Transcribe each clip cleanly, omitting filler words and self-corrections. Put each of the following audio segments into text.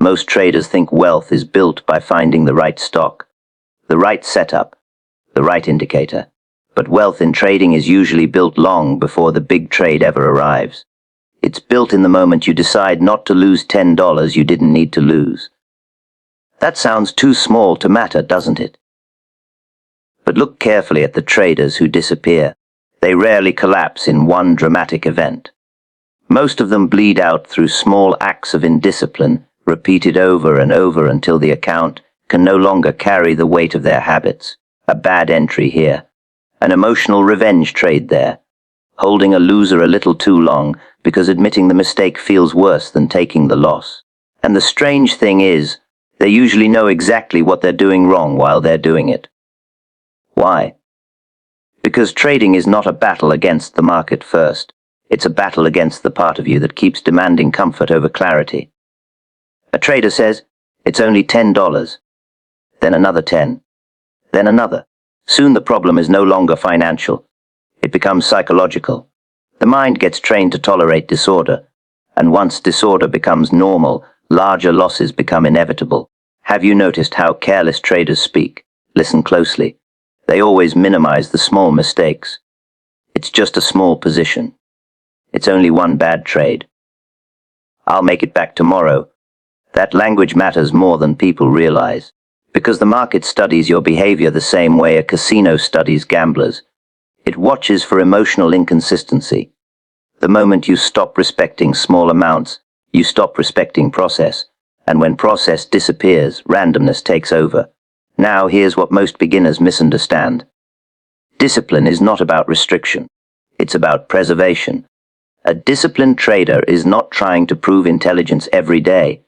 Most traders think wealth is built by finding the right stock, the right setup, the right indicator. But wealth in trading is usually built long before the big trade ever arrives. It's built in the moment you decide not to lose $10 you didn't need to lose. That sounds too small to matter, doesn't it? But look carefully at the traders who disappear. They rarely collapse in one dramatic event. Most of them bleed out through small acts of indiscipline, repeated over and over until the account can no longer carry the weight of their habits. A bad entry here, an emotional revenge trade there, holding a loser a little too long because admitting the mistake feels worse than taking the loss. And the strange thing is, they usually know exactly what they're doing wrong while they're doing it. Why? Because trading is not a battle against the market first. It's a battle against the part of you that keeps demanding comfort over clarity. A trader says, "It's only $10. Then another 10. Then another. Soon the problem is no longer financial. It becomes psychological. The mind gets trained to tolerate disorder. And once disorder becomes normal, larger losses become inevitable. Have you noticed how careless traders speak? Listen closely. They always minimize the small mistakes. It's just a small position. It's only one bad trade. I'll make it back tomorrow. That language matters more than people realize. Because the market studies your behavior the same way a casino studies gamblers. It watches for emotional inconsistency. The moment you stop respecting small amounts, you stop respecting process. And when process disappears, randomness takes over. Now here's what most beginners misunderstand. Discipline is not about restriction. It's about preservation. A disciplined trader is not trying to prove intelligence every day.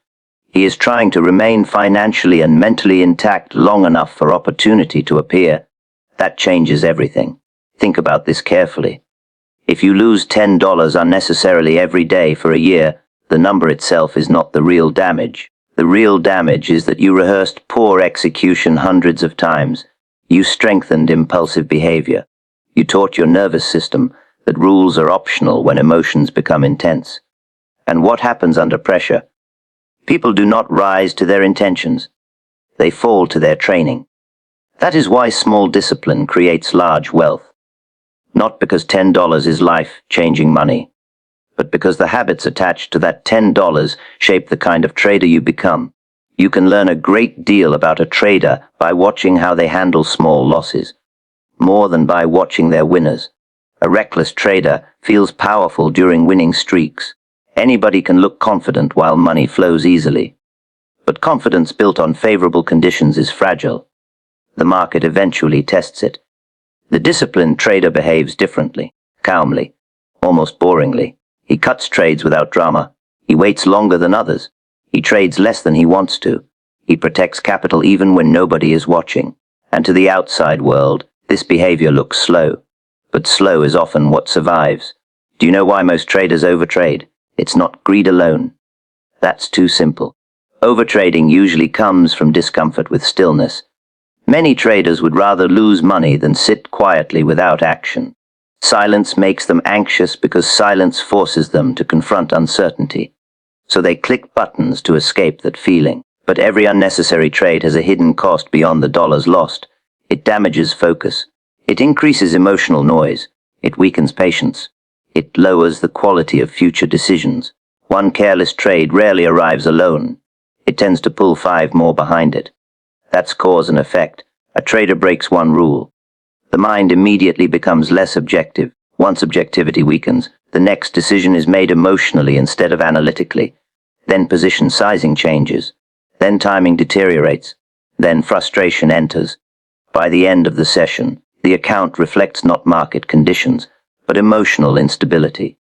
He is trying to remain financially and mentally intact long enough for opportunity to appear. That changes everything. Think about this carefully. If you lose $10 unnecessarily every day for a year, the number itself is not the real damage. The real damage is that you rehearsed poor execution hundreds of times. You strengthened impulsive behavior. You taught your nervous system that rules are optional when emotions become intense. And what happens under pressure? People do not rise to their intentions. They fall to their training. That is why small discipline creates large wealth. Not because $10 is life-changing money, but because the habits attached to that $10 shape the kind of trader you become. You can learn a great deal about a trader by watching how they handle small losses, more than by watching their winners. A reckless trader feels powerful during winning streaks. Anybody can look confident while money flows easily. But confidence built on favorable conditions is fragile. The market eventually tests it. The disciplined trader behaves differently, calmly, almost boringly. He cuts trades without drama. He waits longer than others. He trades less than he wants to. He protects capital even when nobody is watching. And to the outside world, this behavior looks slow. But slow is often what survives. Do you know why most traders overtrade? It's not greed alone. That's too simple. Overtrading usually comes from discomfort with stillness. Many traders would rather lose money than sit quietly without action. Silence makes them anxious because silence forces them to confront uncertainty. So they click buttons to escape that feeling. But every unnecessary trade has a hidden cost beyond the dollars lost. It damages focus. It increases emotional noise. It weakens patience. It lowers the quality of future decisions. One careless trade rarely arrives alone. It tends to pull 5 more behind it. That's cause and effect. A trader breaks one rule. The mind immediately becomes less objective. Once objectivity weakens, the next decision is made emotionally instead of analytically. Then position sizing changes. Then timing deteriorates. Then frustration enters. By the end of the session, the account reflects not market conditions, but emotional instability.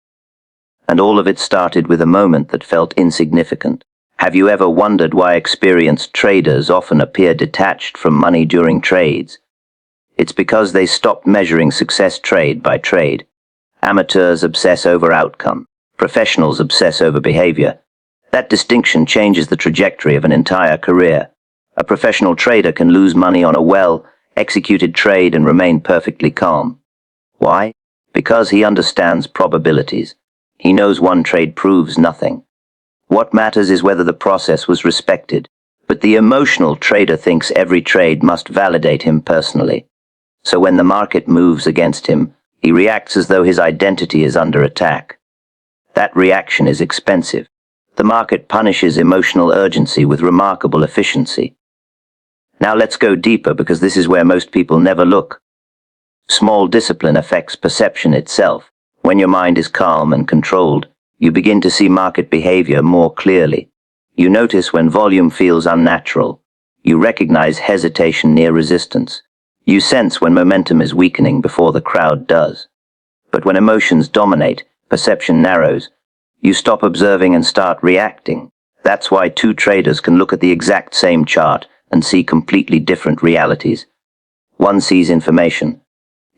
And all of it started with a moment that felt insignificant. Have you ever wondered why experienced traders often appear detached from money during trades? It's because they stopped measuring success trade by trade. Amateurs obsess over outcome. Professionals obsess over behavior. That distinction changes the trajectory of an entire career. A professional trader can lose money on a well-executed trade and remain perfectly calm. Why? Because he understands probabilities. He knows one trade proves nothing. What matters is whether the process was respected. But the emotional trader thinks every trade must validate him personally. So when the market moves against him, he reacts as though his identity is under attack. That reaction is expensive. The market punishes emotional urgency with remarkable efficiency. Now let's go deeper, because this is where most people never look. Small discipline affects perception itself. When your mind is calm and controlled, you begin to see market behavior more clearly. You notice when volume feels unnatural. You recognize hesitation near resistance. You sense when momentum is weakening before the crowd does. But when emotions dominate, perception narrows. You stop observing and start reacting. That's why two traders can look at the exact same chart and see completely different realities. One sees information.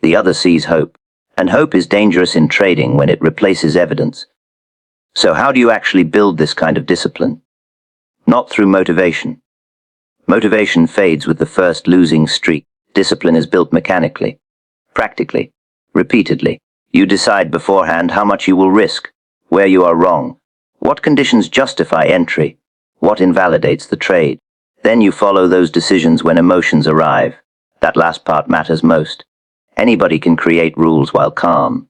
The other sees hope. And hope is dangerous in trading when it replaces evidence. So how do you actually build this kind of discipline? Not through motivation. Motivation fades with the first losing streak. Discipline is built mechanically, practically, repeatedly. You decide beforehand how much you will risk, where you are wrong, what conditions justify entry, what invalidates the trade. Then you follow those decisions when emotions arrive. That last part matters most. Anybody can create rules while calm.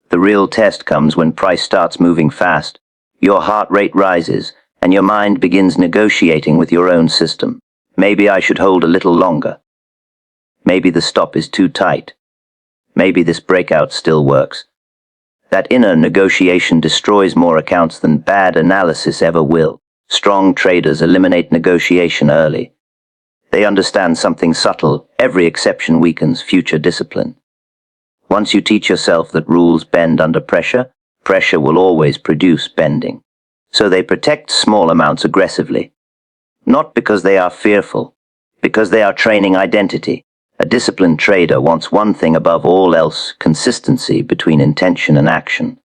The real test comes when price starts moving fast. Your heart rate rises, and your mind begins negotiating with your own system. Maybe I should hold a little longer. Maybe the stop is too tight. Maybe this breakout still works. That inner negotiation destroys more accounts than bad analysis ever will. Strong traders eliminate negotiation early. They understand something subtle. Every exception weakens future discipline. Once you teach yourself that rules bend under pressure, pressure will always produce bending. So they protect small amounts aggressively. Not because they are fearful, because they are training identity. A disciplined trader wants one thing above all else: consistency between intention and action.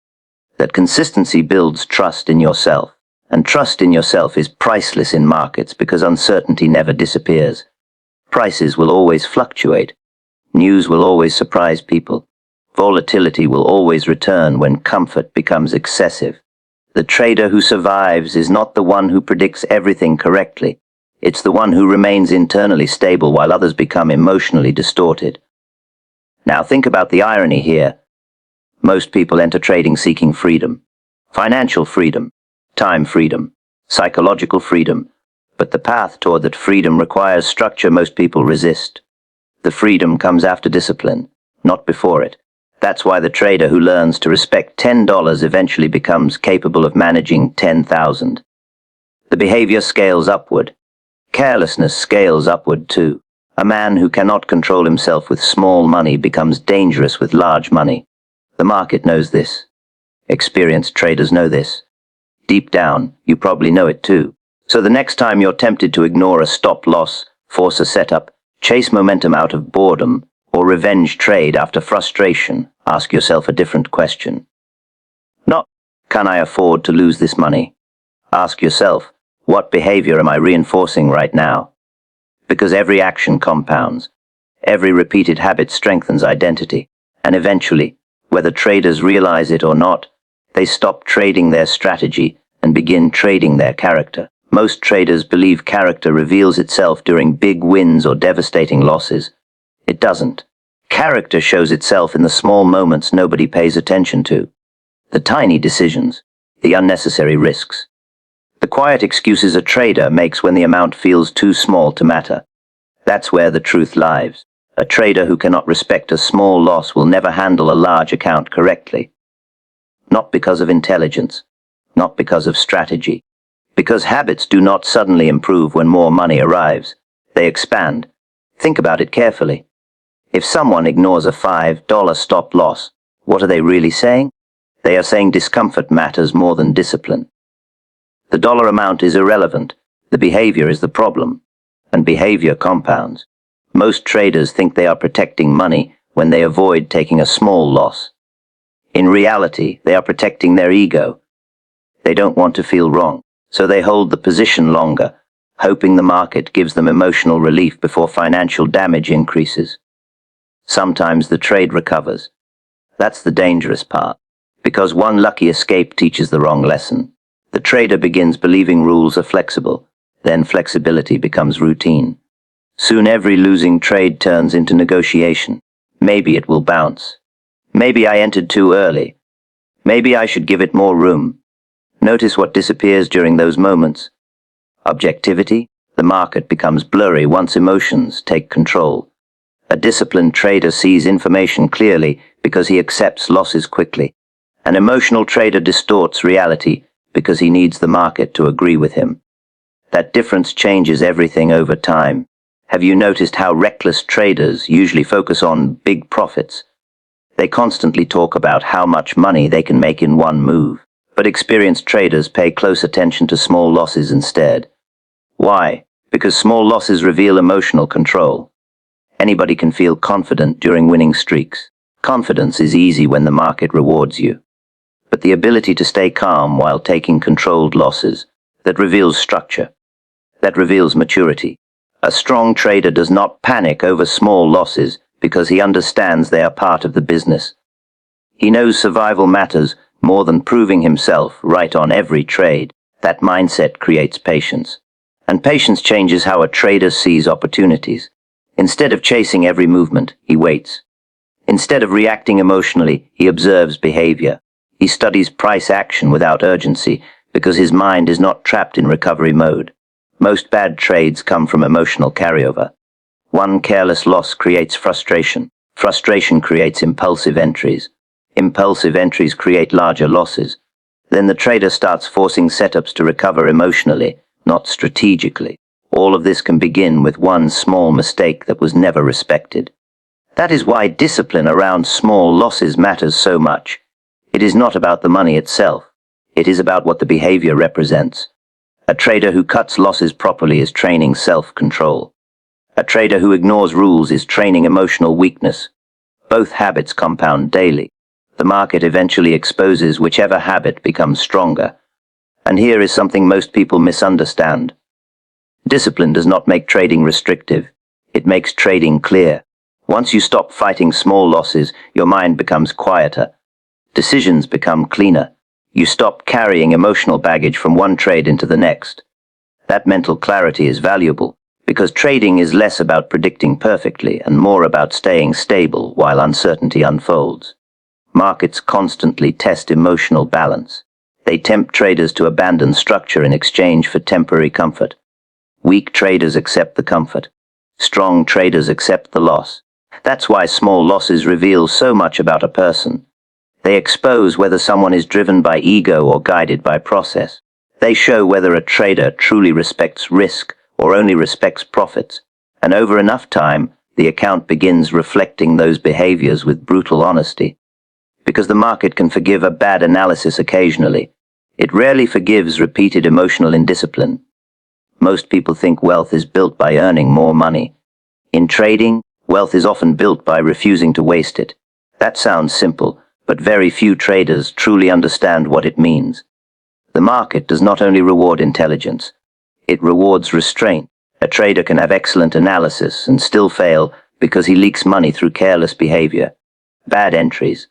That consistency builds trust in yourself, and trust in yourself is priceless in markets because uncertainty never disappears. Prices will always fluctuate. News will always surprise people. Volatility will always return when comfort becomes excessive. The trader who survives is not the one who predicts everything correctly. It's the one who remains internally stable while others become emotionally distorted. Now think about the irony here. Most people enter trading seeking freedom. Financial freedom, time freedom, psychological freedom. But the path toward that freedom requires structure most people resist. The freedom comes after discipline, not before it. That's why the trader who learns to respect $10 eventually becomes capable of managing 10,000. The behavior scales upward. Carelessness scales upward too. A man who cannot control himself with small money becomes dangerous with large money. The market knows this. Experienced traders know this. Deep down, you probably know it too. So the next time you're tempted to ignore a stop loss, force a setup, chase momentum out of boredom, or revenge trade after frustration, ask yourself a different question. Not, can I afford to lose this money? Ask yourself, what behavior am I reinforcing right now? Because every action compounds. Every repeated habit strengthens identity. And eventually, whether traders realize it or not, they stop trading their strategy and begin trading their character. Most traders believe character reveals itself during big wins or devastating losses. It doesn't. Character shows itself in the small moments nobody pays attention to. The tiny decisions, the unnecessary risks. The quiet excuses a trader makes when the amount feels too small to matter. That's where the truth lies. A trader who cannot respect a small loss will never handle a large account correctly. Not because of intelligence, not because of strategy. Because habits do not suddenly improve when more money arrives. They expand. Think about it carefully. If someone ignores a $5 stop loss, what are they really saying? They are saying discomfort matters more than discipline. The dollar amount is irrelevant. The behavior is the problem. And behavior compounds. Most traders think they are protecting money when they avoid taking a small loss. In reality, they are protecting their ego. They don't want to feel wrong, so they hold the position longer, hoping the market gives them emotional relief before financial damage increases. Sometimes the trade recovers. That's the dangerous part, because one lucky escape teaches the wrong lesson. The trader begins believing rules are flexible, then flexibility becomes routine. Soon every losing trade turns into negotiation. Maybe it will bounce. Maybe I entered too early. Maybe I should give it more room. Notice what disappears during those moments. Objectivity. The market becomes blurry once emotions take control. A disciplined trader sees information clearly because he accepts losses quickly. An emotional trader distorts reality because he needs the market to agree with him. That difference changes everything over time. Have you noticed how reckless traders usually focus on big profits? They constantly talk about how much money they can make in one move, but experienced traders pay close attention to small losses instead. Why? Because small losses reveal emotional control. Anybody can feel confident during winning streaks. Confidence is easy when the market rewards you. But the ability to stay calm while taking controlled losses, that reveals structure. That reveals maturity. A strong trader does not panic over small losses because he understands they are part of the business. He knows survival matters more than proving himself right on every trade. That mindset creates patience. And patience changes how a trader sees opportunities. Instead of chasing every movement, he waits. Instead of reacting emotionally, he observes behavior. He studies price action without urgency because his mind is not trapped in recovery mode. Most bad trades come from emotional carryover. One careless loss creates frustration. Frustration creates impulsive entries. Impulsive entries create larger losses. Then the trader starts forcing setups to recover emotionally, not strategically. All of this can begin with one small mistake that was never respected. That is why discipline around small losses matters so much. It is not about the money itself. It is about what the behavior represents. A trader who cuts losses properly is training self-control. A trader who ignores rules is training emotional weakness. Both habits compound daily. The market eventually exposes whichever habit becomes stronger. And here is something most people misunderstand. Discipline does not make trading restrictive. It makes trading clear. Once you stop fighting small losses, your mind becomes quieter. Decisions become cleaner. You stop carrying emotional baggage from one trade into the next. That mental clarity is valuable, because trading is less about predicting perfectly and more about staying stable while uncertainty unfolds. Markets constantly test emotional balance. They tempt traders to abandon structure in exchange for temporary comfort. Weak traders accept the comfort. Strong traders accept the loss. That's why small losses reveal so much about a person. They expose whether someone is driven by ego or guided by process. They show whether a trader truly respects risk or only respects profits. And over enough time, the account begins reflecting those behaviors with brutal honesty. Because the market can forgive a bad analysis occasionally, it rarely forgives repeated emotional indiscipline. Most people think wealth is built by earning more money. In trading, wealth is often built by refusing to waste it. That sounds simple, but very few traders truly understand what it means. The market does not only reward intelligence, it rewards restraint. A trader can have excellent analysis and still fail because he leaks money through careless behavior, bad entries,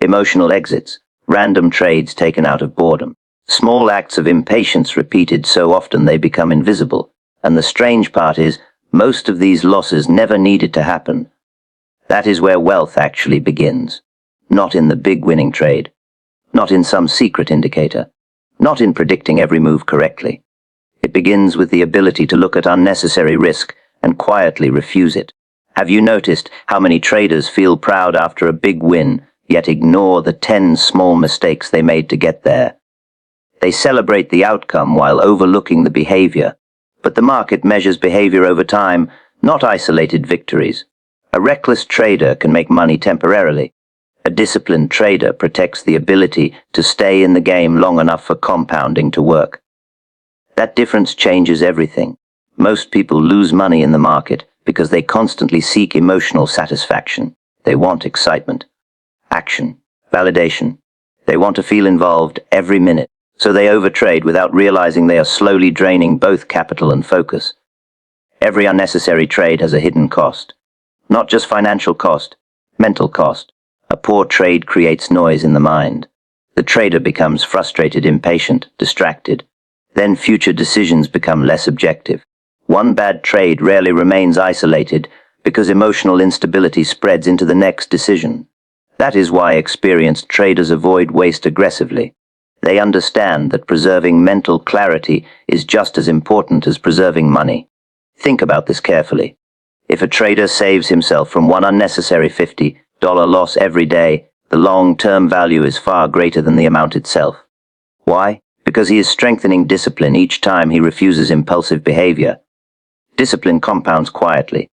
emotional exits, random trades taken out of boredom. Small acts of impatience repeated so often they become invisible, and the strange part is, most of these losses never needed to happen. That is where wealth actually begins. Not in the big winning trade. Not in some secret indicator. Not in predicting every move correctly. It begins with the ability to look at unnecessary risk and quietly refuse it. Have you noticed how many traders feel proud after a big win, yet ignore the 10 small mistakes they made to get there? They celebrate the outcome while overlooking the behavior. But the market measures behavior over time, not isolated victories. A reckless trader can make money temporarily. A disciplined trader protects the ability to stay in the game long enough for compounding to work. That difference changes everything. Most people lose money in the market because they constantly seek emotional satisfaction. They want excitement, action, validation. They want to feel involved every minute. So they overtrade without realizing they are slowly draining both capital and focus. Every unnecessary trade has a hidden cost. Not just financial cost, mental cost. A poor trade creates noise in the mind. The trader becomes frustrated, impatient, distracted. Then future decisions become less objective. One bad trade rarely remains isolated because emotional instability spreads into the next decision. That is why experienced traders avoid waste aggressively. They understand that preserving mental clarity is just as important as preserving money. Think about this carefully. If a trader saves himself from one unnecessary $50 loss every day, the long-term value is far greater than the amount itself. Why? Because he is strengthening discipline each time he refuses impulsive behavior. Discipline compounds quietly.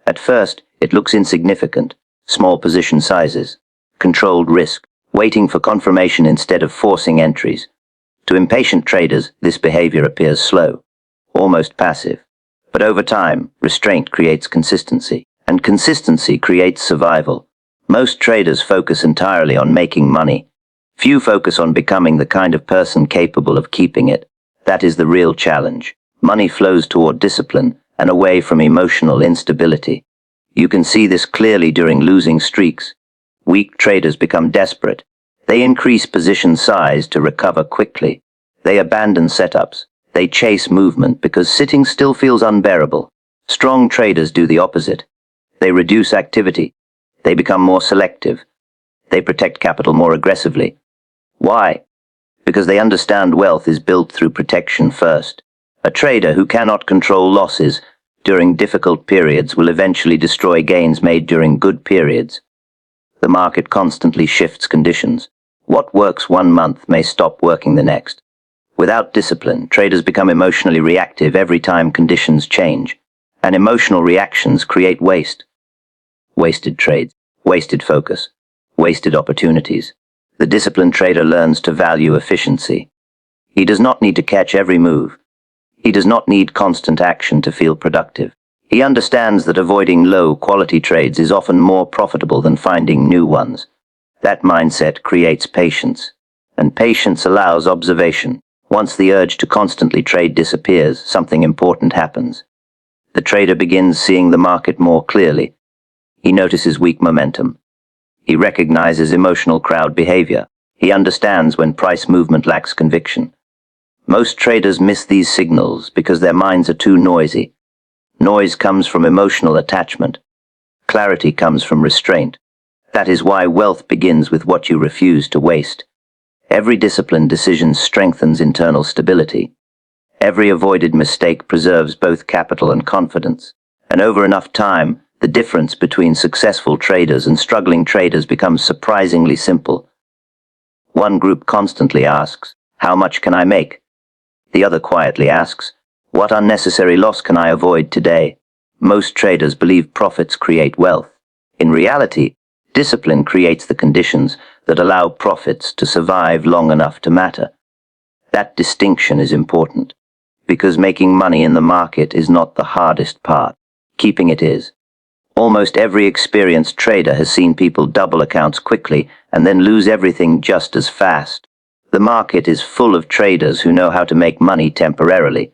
At first, it looks insignificant: small position sizes, controlled risk, waiting for confirmation instead of forcing entries. To impatient traders, this behavior appears slow, almost passive. But over time, restraint creates consistency, and consistency creates survival. Most traders focus entirely on making money. Few focus on becoming the kind of person capable of keeping it. That is the real challenge. Money flows toward discipline and away from emotional instability. You can see this clearly during losing streaks. Weak traders become desperate. They increase position size to recover quickly. They abandon setups. They chase movement because sitting still feels unbearable. Strong traders do the opposite. They reduce activity. They become more selective. They protect capital more aggressively. Why? Because they understand wealth is built through protection first. A trader who cannot control losses during difficult periods will eventually destroy gains made during good periods. The market constantly shifts conditions. What works one month may stop working the next. Without discipline, traders become emotionally reactive every time conditions change, and emotional reactions create waste. Wasted trades, wasted focus, wasted opportunities. The disciplined trader learns to value efficiency. He does not need to catch every move. He does not need constant action to feel productive. He understands that avoiding low-quality trades is often more profitable than finding new ones. That mindset creates patience, and patience allows observation. Once the urge to constantly trade disappears, something important happens. The trader begins seeing the market more clearly. He notices weak momentum. He recognizes emotional crowd behavior. He understands when price movement lacks conviction. Most traders miss these signals because their minds are too noisy. Noise comes from emotional attachment. Clarity comes from restraint. That is why wealth begins with what you refuse to waste. Every disciplined decision strengthens internal stability. Every avoided mistake preserves both capital and confidence. And over enough time, the difference between successful traders and struggling traders becomes surprisingly simple. One group constantly asks, "How much can I make?" The other quietly asks, "What unnecessary loss can I avoid today?" Most traders believe profits create wealth. In reality, discipline creates the conditions that allow profits to survive long enough to matter. That distinction is important, because making money in the market is not the hardest part. Keeping it is. Almost every experienced trader has seen people double accounts quickly and then lose everything just as fast. The market is full of traders who know how to make money temporarily.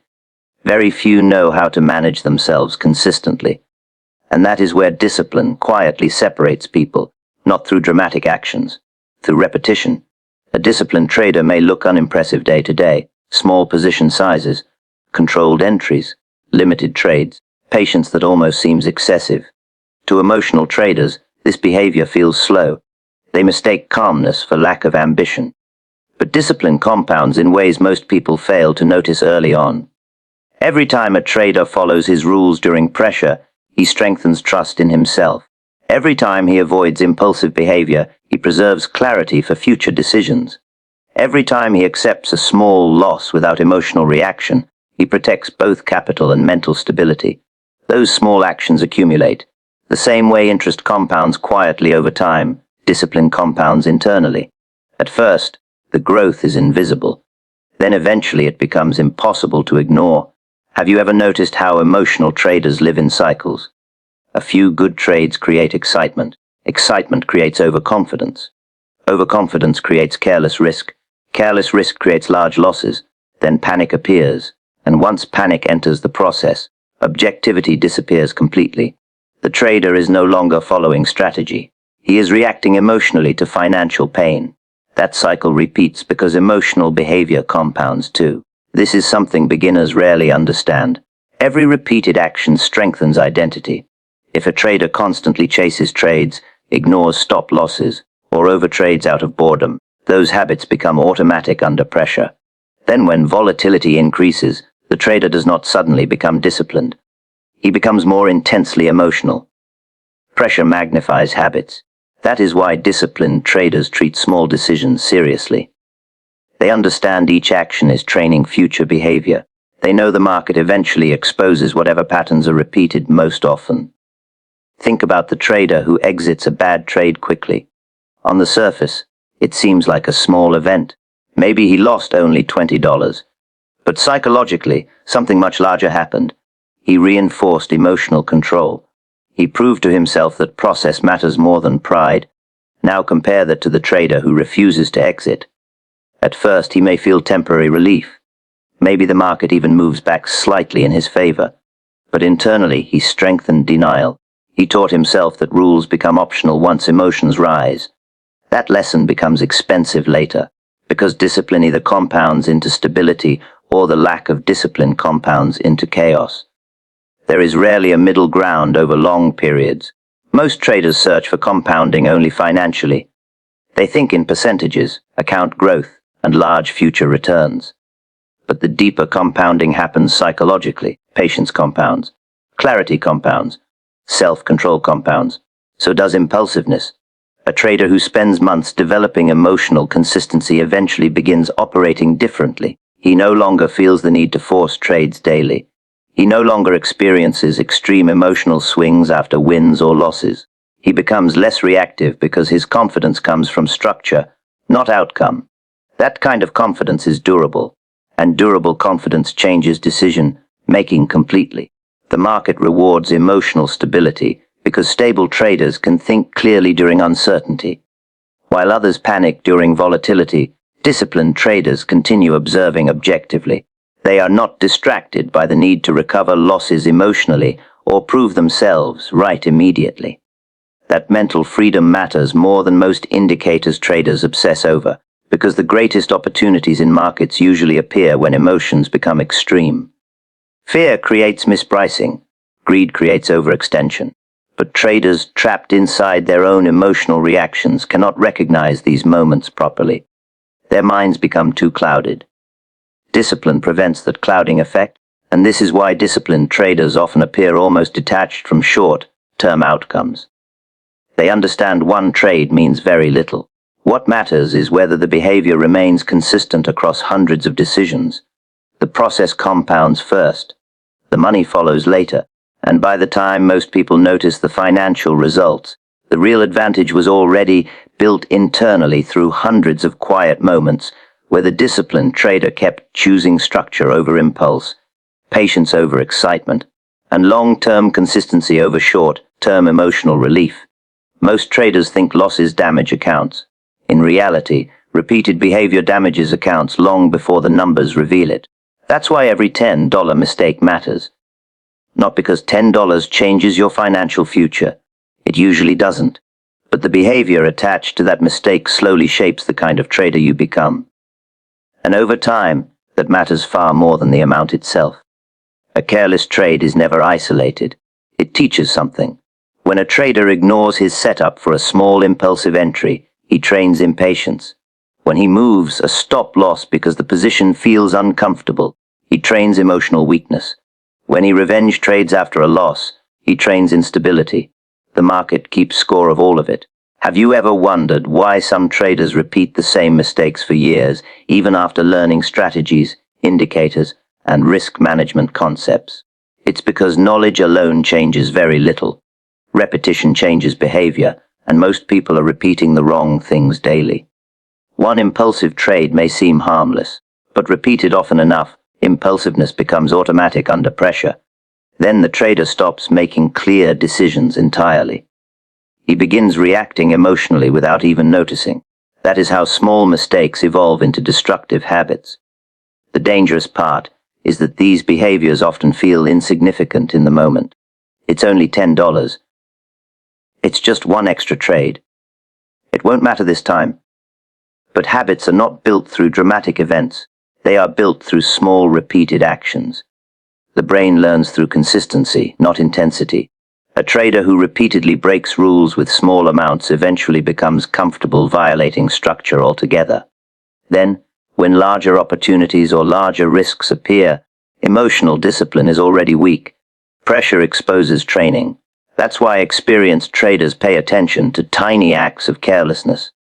Very few know how to manage themselves consistently. And that is where discipline quietly separates people, not through dramatic actions, through repetition. A disciplined trader may look unimpressive day to day: small position sizes, controlled entries, limited trades, patience that almost seems excessive. To emotional traders, this behavior feels slow. They mistake calmness for lack of ambition. But discipline compounds in ways most people fail to notice early on. Every time a trader follows his rules during pressure, he strengthens trust in himself. Every time he avoids impulsive behavior, he preserves clarity for future decisions. Every time he accepts a small loss without emotional reaction, he protects both capital and mental stability. Those small actions accumulate. The same way interest compounds quietly over time, discipline compounds internally. At first, the growth is invisible. Then eventually it becomes impossible to ignore. Have you ever noticed how emotional traders live in cycles? A few good trades create excitement. Excitement creates overconfidence. Overconfidence creates careless risk. Careless risk creates large losses. Then panic appears. And once panic enters the process, objectivity disappears completely. The trader is no longer following strategy. He is reacting emotionally to financial pain. That cycle repeats because emotional behavior compounds too. This is something beginners rarely understand. Every repeated action strengthens identity. If a trader constantly chases trades, ignores stop losses, or overtrades out of boredom, those habits become automatic under pressure. Then when volatility increases, the trader does not suddenly become disciplined. He becomes more intensely emotional. Pressure magnifies habits. That is why disciplined traders treat small decisions seriously. They understand each action is training future behavior. They know the market eventually exposes whatever patterns are repeated most often. Think about the trader who exits a bad trade quickly. On the surface, it seems like a small event. Maybe he lost only $20. But psychologically, something much larger happened. He reinforced emotional control. He proved to himself that process matters more than pride. Now compare that to the trader who refuses to exit. At first, he may feel temporary relief. Maybe the market even moves back slightly in his favor. But internally, he strengthened denial. He taught himself that rules become optional once emotions rise. That lesson becomes expensive later, because discipline either compounds into stability or the lack of discipline compounds into chaos. There is rarely a middle ground over long periods. Most traders search for compounding only financially. They think in percentages, account growth, and large future returns. But the deeper compounding happens psychologically. Patience compounds, clarity compounds, self-control compounds. So does impulsiveness. A trader who spends months developing emotional consistency eventually begins operating differently. He no longer feels the need to force trades daily. He no longer experiences extreme emotional swings after wins or losses. He becomes less reactive because his confidence comes from structure, not outcome. That kind of confidence is durable, and durable confidence changes decision-making completely. The market rewards emotional stability because stable traders can think clearly during uncertainty. While others panic during volatility, disciplined traders continue observing objectively. They are not distracted by the need to recover losses emotionally or prove themselves right immediately. That mental freedom matters more than most indicators traders obsess over, because the greatest opportunities in markets usually appear when emotions become extreme. Fear creates mispricing, greed creates overextension, but traders trapped inside their own emotional reactions cannot recognize these moments properly. Their minds become too clouded. Discipline prevents that clouding effect, and this is why disciplined traders often appear almost detached from short-term outcomes. They understand one trade means very little. What matters is whether the behavior remains consistent across hundreds of decisions. The process compounds first. The money follows later, and by the time most people notice the financial results, the real advantage was already built internally through hundreds of quiet moments where the disciplined trader kept choosing structure over impulse, patience over excitement, and long-term consistency over short-term emotional relief. Most traders think losses damage accounts. In reality, repeated behavior damages accounts long before the numbers reveal it. That's why every $10 mistake matters. Not because $10 changes your financial future. It usually doesn't. But the behavior attached to that mistake slowly shapes the kind of trader you become. And over time, that matters far more than the amount itself. A careless trade is never isolated. It teaches something. When a trader ignores his setup for a small impulsive entry, he trains impatience. When he moves a stop loss because the position feels uncomfortable, he trains emotional weakness. When he revenge trades after a loss, he trains instability. The market keeps score of all of it. Have you ever wondered why some traders repeat the same mistakes for years, even after learning strategies, indicators, and risk management concepts? It's because knowledge alone changes very little. Repetition changes behavior, and most people are repeating the wrong things daily. One impulsive trade may seem harmless, but repeated often enough, impulsiveness becomes automatic under pressure. Then the trader stops making clear decisions entirely. He begins reacting emotionally without even noticing. That is how small mistakes evolve into destructive habits. The dangerous part is that these behaviors often feel insignificant in the moment. It's only $10. It's just one extra trade. It won't matter this time. But habits are not built through dramatic events. They are built through small, repeated actions. The brain learns through consistency, not intensity. A trader who repeatedly breaks rules with small amounts eventually becomes comfortable violating structure altogether. Then, when larger opportunities or larger risks appear, emotional discipline is already weak. Pressure exposes training. That's why experienced traders pay attention to tiny acts of carelessness.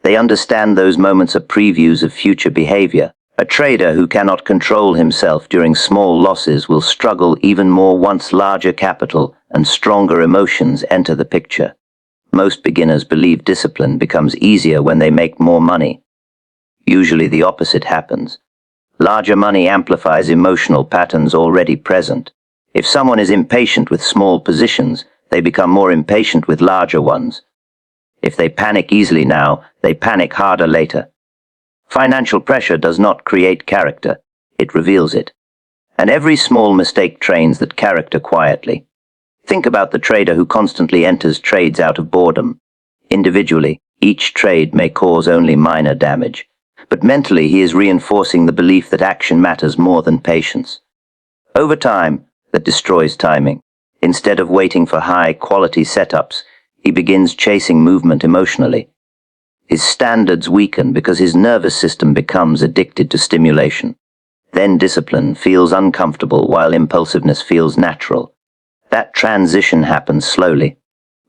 They understand those moments are previews of future behavior. A trader who cannot control himself during small losses will struggle even more once larger capital and stronger emotions enter the picture. Most beginners believe discipline becomes easier when they make more money. Usually the opposite happens. Larger money amplifies emotional patterns already present. If someone is impatient with small positions, they become more impatient with larger ones. If they panic easily now, they panic harder later. Financial pressure does not create character, it reveals it. And every small mistake trains that character quietly. Think about the trader who constantly enters trades out of boredom. Individually, each trade may cause only minor damage, but mentally he is reinforcing the belief that action matters more than patience. Over time, that destroys timing. Instead of waiting for high-quality setups, he begins chasing movement emotionally. His standards weaken because his nervous system becomes addicted to stimulation. Then discipline feels uncomfortable while impulsiveness feels natural. That transition happens slowly.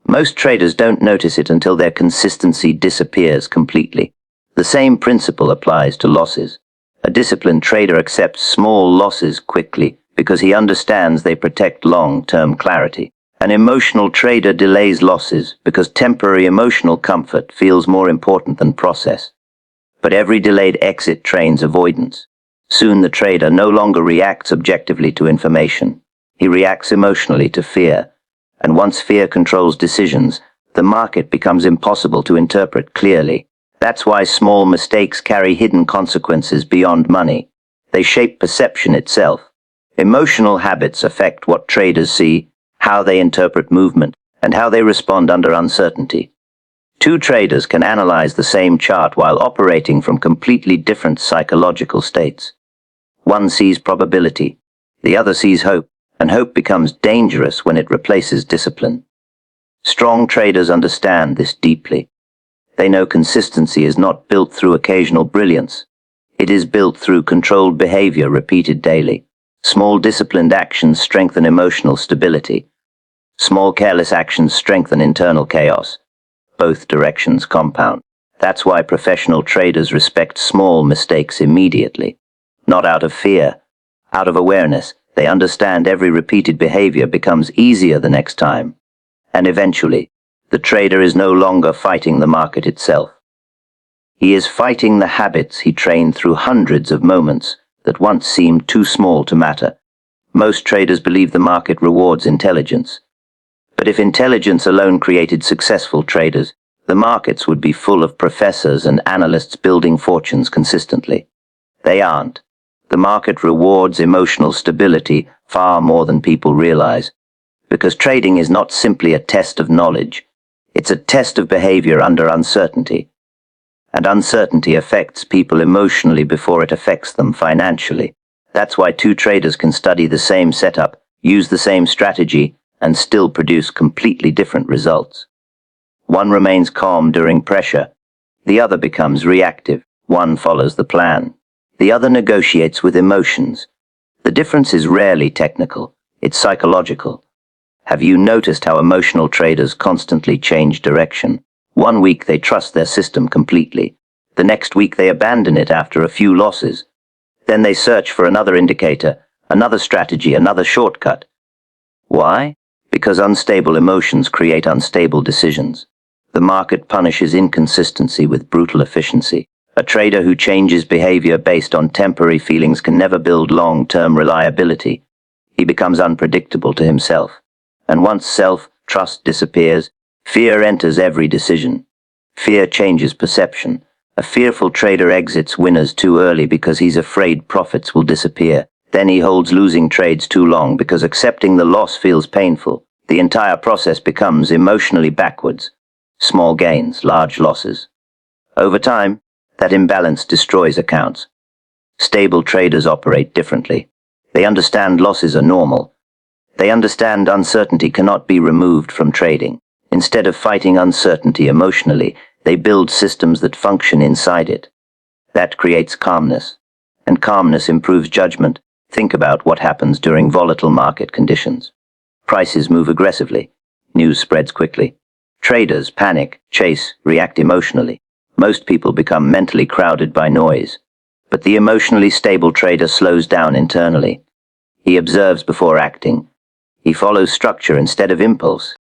Most traders don't notice it until their consistency disappears completely. The same principle applies to losses. A disciplined trader accepts small losses quickly because he understands they protect long-term clarity. An emotional trader delays losses because temporary emotional comfort feels more important than process. But every delayed exit trains avoidance. Soon the trader no longer reacts objectively to information. He reacts emotionally to fear. And once fear controls decisions, the market becomes impossible to interpret clearly. That's why small mistakes carry hidden consequences beyond money. They shape perception itself. Emotional habits affect what traders see, how they interpret movement, and how they respond under uncertainty. Two traders can analyze the same chart while operating from completely different psychological states. One sees probability, the other sees hope, and hope becomes dangerous when it replaces discipline. Strong traders understand this deeply. They know consistency is not built through occasional brilliance. It is built through controlled behavior repeated daily. Small disciplined actions strengthen emotional stability. Small careless actions strengthen internal chaos. Both directions compound. That's why professional traders respect small mistakes immediately. Not out of fear, out of awareness. They understand every repeated behavior becomes easier the next time. And eventually, the trader is no longer fighting the market itself. He is fighting the habits he trained through hundreds of moments that once seemed too small to matter. Most traders believe the market rewards intelligence. But if intelligence alone created successful traders, the markets would be full of professors and analysts building fortunes consistently. They aren't. The market rewards emotional stability far more than people realize. Because trading is not simply a test of knowledge. It's a test of behavior under uncertainty. And uncertainty affects people emotionally before it affects them financially. That's why two traders can study the same setup, use the same strategy, and still produce completely different results. One remains calm during pressure. The other becomes reactive. One follows the plan. The other negotiates with emotions. The difference is rarely technical. It's psychological. Have you noticed how emotional traders constantly change direction? One week they trust their system completely. The next week they abandon it after a few losses. Then they search for another indicator, another strategy, another shortcut. Why? Because unstable emotions create unstable decisions. The market punishes inconsistency with brutal efficiency. A trader who changes behavior based on temporary feelings can never build long-term reliability. He becomes unpredictable to himself. And once self-trust disappears, fear enters every decision. Fear changes perception. A fearful trader exits winners too early because he's afraid profits will disappear. Then he holds losing trades too long because accepting the loss feels painful. The entire process becomes emotionally backwards. Small gains, large losses. Over time, That imbalance destroys accounts. Stable traders operate differently. They understand losses are normal. They understand uncertainty cannot be removed from trading. Instead of fighting uncertainty emotionally, they build systems that function inside it. That creates calmness. And calmness improves judgment. Think about what happens during volatile market conditions. Prices move aggressively. News spreads quickly. Traders panic, chase, react emotionally. Most people become mentally crowded by noise. But the emotionally stable trader slows down internally. He observes before acting. He follows structure instead of impulse.